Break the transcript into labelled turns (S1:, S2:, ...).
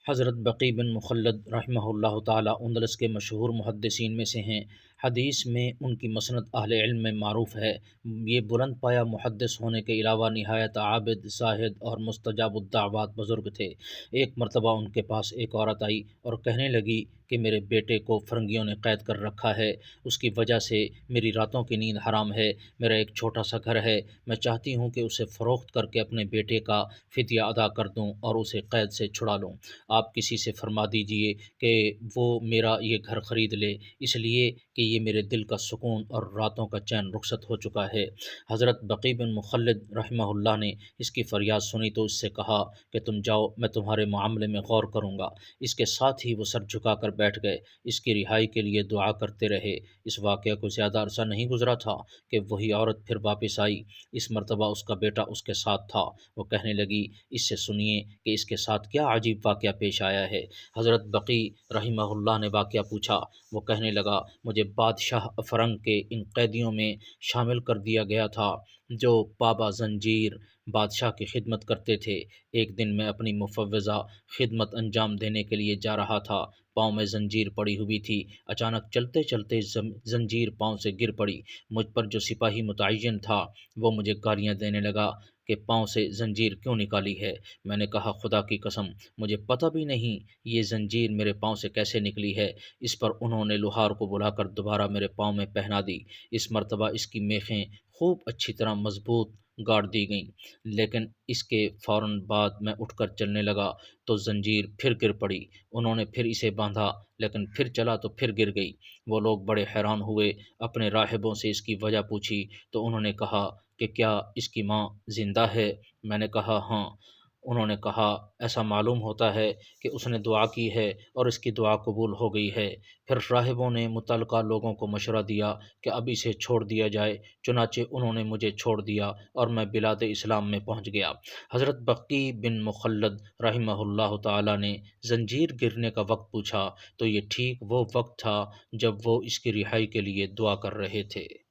S1: حضرت بقی بن مخلد رحمہ اللہ تعالی اندلس کے مشہور محدثین میں سے ہیں۔ حدیث میں ان کی مسند اہل علم میں معروف ہے۔ یہ بلند پایا محدث ہونے کے علاوہ نہایت عابد، زاہد اور مستجاب الدعوات بزرگ تھے۔ ایک مرتبہ ان کے پاس ایک عورت آئی اور کہنے لگی کہ میرے بیٹے کو فرنگیوں نے قید کر رکھا ہے، اس کی وجہ سے میری راتوں کی نیند حرام ہے۔ میرا ایک چھوٹا سا گھر ہے، میں چاہتی ہوں کہ اسے فروخت کر کے اپنے بیٹے کا فدیہ ادا کر دوں اور اسے قید سے چھڑا لوں۔ آپ کسی سے فرما دیجئے کہ وہ میرا یہ گھر خرید لے، اس لیے کہ یہ میرے دل کا سکون اور راتوں کا چین رخصت ہو چکا ہے۔ حضرت بقی بن مخلد رحمہ اللہ نے اس کی فریاد سنی تو اس سے کہا کہ تم جاؤ، میں تمہارے معاملے میں غور کروں گا۔ اس کے ساتھ ہی وہ سر جھکا کر بیٹھ گئے، اس کی رہائی کے لیے دعا کرتے رہے۔ اس واقعہ کو زیادہ عرصہ نہیں گزرا تھا کہ وہی عورت پھر واپس آئی۔ اس مرتبہ اس کا بیٹا اس کے ساتھ تھا۔ وہ کہنے لگی، اس سے سنیے کہ اس کے ساتھ کیا عجیب واقعہ پیش آیا ہے۔ حضرت بقی رحمہ اللہ نے واقعہ پوچھا۔ وہ کہنے لگا، مجھے بادشاہ افرنگ کے ان قیدیوں میں شامل کر دیا گیا تھا جو بابا زنجیر بادشاہ کی خدمت کرتے تھے۔ ایک دن میں اپنی مفوضہ خدمت انجام دینے کے لیے جا رہا تھا، پاؤں میں زنجیر پڑی ہوئی تھی۔ اچانک چلتے چلتے زنجیر پاؤں سے گر پڑی۔ مجھ پر جو سپاہی متعین تھا وہ مجھے گالیاں دینے لگا کہ پاؤں سے زنجیر کیوں نکالی ہے۔ میں نے کہا، خدا کی قسم مجھے پتہ بھی نہیں یہ زنجیر میرے پاؤں سے کیسے نکلی ہے۔ اس پر انہوں نے لوہار کو بلا کر دوبارہ میرے پاؤں میں پہنا دی۔ اس مرتبہ اس کی میخیں خوب اچھی طرح مضبوط گاڑ دی گئیں، لیکن اس کے فوراً بعد میں اٹھ کر چلنے لگا تو زنجیر پھر گر پڑی۔ انہوں نے پھر اسے باندھا، لیکن پھر چلا تو پھر گر گئی۔ وہ لوگ بڑے حیران ہوئے، اپنے راہبوں سے اس کی وجہ پوچھی تو انہوں نے کہا کہ کیا اس کی ماں زندہ ہے؟ میں نے کہا ہاں۔ انہوں نے کہا، ایسا معلوم ہوتا ہے کہ اس نے دعا کی ہے اور اس کی دعا قبول ہو گئی ہے۔ پھر راہبوں نے متعلقہ لوگوں کو مشورہ دیا کہ اب اسے چھوڑ دیا جائے، چنانچہ انہوں نے مجھے چھوڑ دیا اور میں بلاد اسلام میں پہنچ گیا۔ حضرت بقی بن مخلد رحمہ اللہ تعالی نے زنجیر گرنے کا وقت پوچھا تو یہ ٹھیک وہ وقت تھا جب وہ اس کی رہائی کے لیے دعا کر رہے تھے۔